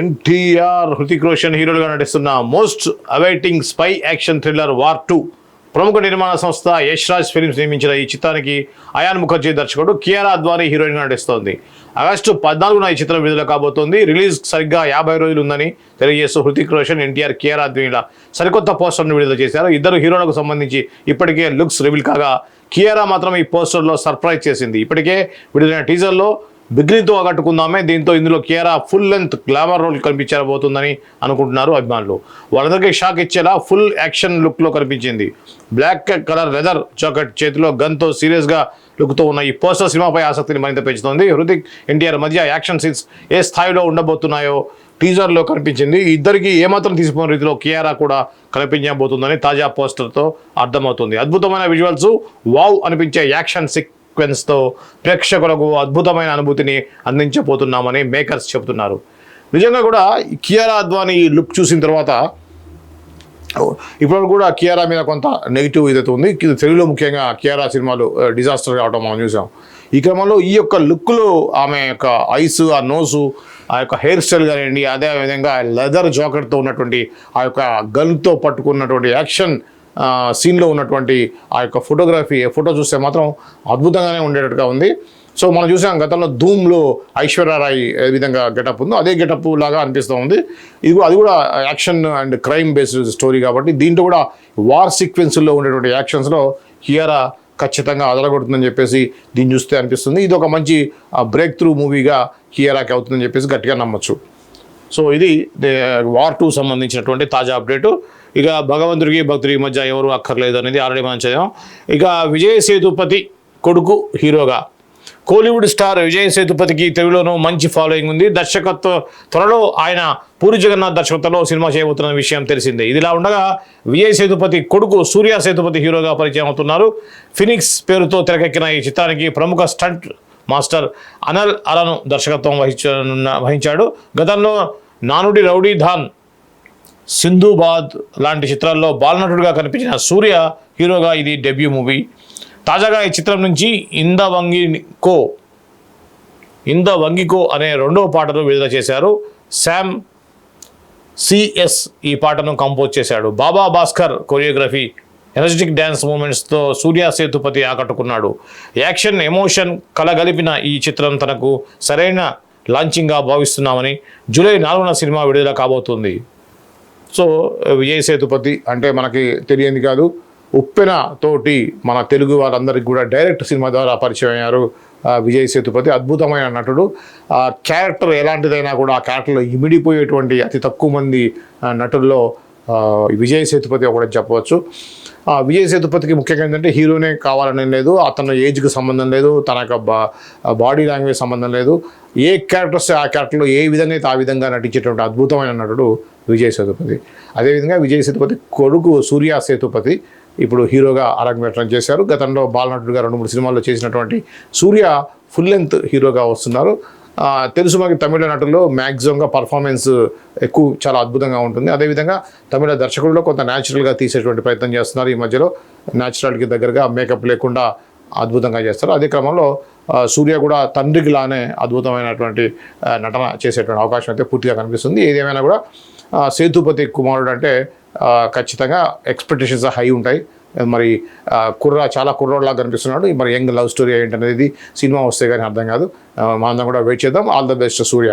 ఎన్టీఆర్, హృతిక్ రోషన్ హీరోలుగా నటిస్తున్న most awaiting spy action thriller war 2 ప్రముఖ నిర్మాణ సంస్థ యష్ రాజ్ ఫిల్మ్స్ నిర్మించిన ఈ చిత్రానికి అయాన్ ముఖర్జీ దర్శకుడు కియారా అద్వానీ హీరోయిన్గా నటిస్తోంది. ఆగస్టు 14న ఈ చిత్రం విడుదల కాబోతోంది. రిలీజ్ సరిగ్గా 50 రోజులు ఉందని తెలియజేస్తూ హృతిక్ రోషన్, ఎన్టీఆర్, కియారా అద్వానీల సరికొత్త పోస్టర్ను విడుదల చేశారు. ఇద్దరు హీరోలకు సంబంధించి ఇప్పటికే లుక్స్ రివీల్ కాగా కియారా మాత్రం ఈ పోస్టర్లో సర్ప్రైజ్ చేసింది. ఇప్పటికే విడుదలైన టీజర్లో బిగ్నీతో ఆకట్టుకుందామే, దీంతో ఇందులో Kiara full length glamour role కనిపించబోతుందని అనుకుంటున్నారు అభిమానులు. వాళ్ళందరికీ షాక్ ఇచ్చేలా ఫుల్ యాక్షన్ లుక్లో కనిపించింది. బ్లాక్ కలర్ లెదర్ జాకెట్, చేతిలో గన్తో సీరియస్గా లుక్తో ఉన్న ఈ పోస్టర్ సినిమాపై ఆసక్తిని మరింత పెంచుతోంది. హృతిక్, ఎన్టీఆర్ మధ్య యాక్షన్ సీన్స్ ఏ స్థాయిలో ఉండబోతున్నాయో టీజర్లో కనిపించింది. ఇద్దరికి ఏమాత్రం తీసిపోయిన రీతిలో కియారా కూడా కనిపించబోతుందని తాజా పోస్టర్తో అర్థమవుతుంది. అద్భుతమైన విజువల్స్, వావ్ అనిపించే యాక్షన్ సీక్వెన్స్తో ప్రేక్షకులకు అద్భుతమైన అనుభూతిని అందించబోతున్నామని మేకర్స్ చెబుతున్నారు. నిజంగా కూడా కియారా అద్వానీ లుక్ చూసిన తర్వాత ఇప్పుడు కూడా కియారా మీద కొంత నెగిటివ్ ఇదైతే ఉంది. తెలుగులో ముఖ్యంగా కియారా సినిమాలు డిజాస్టర్ కావడం మనం చూసాం. ఈ క్రమంలో ఈ యొక్క లుక్లో ఆమె యొక్క ఐస్, ఆ నోసు, ఆ యొక్క హెయిర్ స్టైల్ కానివ్వండి, అదేవిధంగా లెదర్ జాకెట్తో ఉన్నటువంటి ఆ యొక్క గన్తో పట్టుకున్నటువంటి యాక్షన్ సీన్లో ఉన్నటువంటి ఆ యొక్క ఫోటో చూస్తే మాత్రం అద్భుతంగానే ఉండేటట్టుగా ఉంది. సో మనం చూసాం గతంలో ధూమ్లో ఐశ్వర్యరాయ్ ఏ విధంగా గెటప్ ఉందో అదే గెటప్ లాగా అనిపిస్తూ ఉంది. అది కూడా action and crime based story కాబట్టి దీంట్లో కూడా వార్ సీక్వెన్స్లో ఉండేటువంటి యాక్షన్స్లో కియారా ఖచ్చితంగా అదరగొడుతుందని చెప్పేసి దీన్ని చూస్తే అనిపిస్తుంది. ఇది ఒక మంచి బ్రేక్ త్రూ మూవీగా కియారాకి అవుతుందని చెప్పేసి గట్టిగా నమ్మొచ్చు. సో ఇది వార్ 2 సంబంధించినటువంటి తాజా అప్డేటు. ఇక భగవంతుడికి భక్తుడికి మధ్య ఎవరు అక్కర్లేదు అనేది ఆల్రెడీ మనం చదివాం. ఇక విజయ్ సేతుపతి కొడుకు హీరోగా కోలీవుడ్ స్టార్ విజయ్ సేతుపతికి తెలుగులోనూ మంచి ఫాలోయింగ్ ఉంది. త్వరలో ఆయన పూరి జగన్నాథ్ దర్శకత్వంలో సినిమా చేయబోతున్న విషయం తెలిసిందే. ఇదిలా ఉండగా విజయ్ సేతుపతి కొడుకు సూర్య సేతుపతి హీరోగా పరిచయం అవుతున్నారు. ఫినిక్స్ పేరుతో తెరకెక్కిన ఈ చిత్రానికి ప్రముఖ స్టంట్ మాస్టర్ అనిల్ అలను దర్శకత్వం వహించాడు. గతంలో నానుడి, రౌడీ ధాన్, సింధుబాద్ లాంటి చిత్రాల్లో బాలనటుడిగా కనిపించిన సూర్య హీరోగా ఇది డెబ్యూ మూవీ. తాజాగా ఈ చిత్రం నుంచి ఇంద వంగికో అనే రెండవ పాటను విడుదల చేశారు. శామ్ సిఎస్ ఈ పాటను కంపోజ్ చేశాడు. Baba Bhaskar choreography, energetic dance మూమెంట్స్తో సూర్య సేతుపతి ఆకట్టుకున్నాడు. యాక్షన్, ఎమోషన్ కలగలిపిన ఈ చిత్రం తనకు సరైన లాంచింగ్గా భావిస్తున్నామని జూలై 4న సినిమా విడుదల కాబోతుంది. సో విజయ్ సేతుపతి అంటే మనకి తెలియంది కాదు, ఉప్పెన తోటి మన తెలుగు వాళ్ళందరికీ కూడా డైరెక్ట్ సినిమా ద్వారా పరిచయం అయ్యారు విజయ్ సేతుపతి. అద్భుతమైన నటుడు. ఆ క్యారెక్టర్ ఎలాంటిదైనా కూడా ఆ క్యారెక్టర్లో ఇమిడిపోయేటువంటి అతి తక్కువ మంది నటుల్లో విజయ్ సేతుపతి ఒకటి చెప్పవచ్చు. విజయ్ సేతుపతికి ముఖ్యంగా ఏంటంటే హీరోనే కావాలని లేదు, అతను ఏజ్కి సంబంధం లేదు, తన యొక్క బాడీ లాంగ్వేజ్ సంబంధం లేదు. ఏ క్యారెక్టర్స్ ఆ క్యారెక్టర్లో ఏ విధంగా అయితే ఆ విధంగా నటించేటువంటి అద్భుతమైన నటుడు విజయ్ సేతుపతి. అదేవిధంగా విజయ్ సేతుపతి కొడుకు సూర్య సేతుపతి ఇప్పుడు హీరోగా అరంగేట్రం చేశారు. గతంలో బాలనటుడిగా 2-3 సినిమాల్లో చేసినటువంటి సూర్య ఫుల్ లెంత్ హీరోగా వస్తున్నారు. తెలుసు మనకి తమిళ నటుల్లో మ్యాక్సిమంగా పర్ఫార్మెన్స్ ఎక్కువ చాలా అద్భుతంగా ఉంటుంది. అదేవిధంగా తమిళ దర్శకుల్లో కొంత న్యాచురల్గా తీసేటువంటి ప్రయత్నం చేస్తున్నారు. ఈ మధ్యలో న్యాచురాలిటీకి దగ్గరగా మేకప్ లేకుండా అద్భుతంగా చేస్తారు. అదే క్రమంలో సూర్య కూడా తండ్రికి లానే అద్భుతమైనటువంటి నటన చేసేటువంటి అవకాశం అయితే పూర్తిగా కనిపిస్తుంది. ఏదేమైనా కూడా సేతుపతి కుమారుడు అంటే ఖచ్చితంగా ఎక్స్పెక్టేషన్స్ హై ఉంటాయి. మరి చాలా కుర్రోడ్లాగా కనిపిస్తున్నాడు. మరి యంగ్ లవ్ స్టోరీ ఏంటనేది సినిమా వస్తే కానీ అర్థం కాదు. మనందరం కూడా వెయిట్ చేద్దాం. All the best Surya.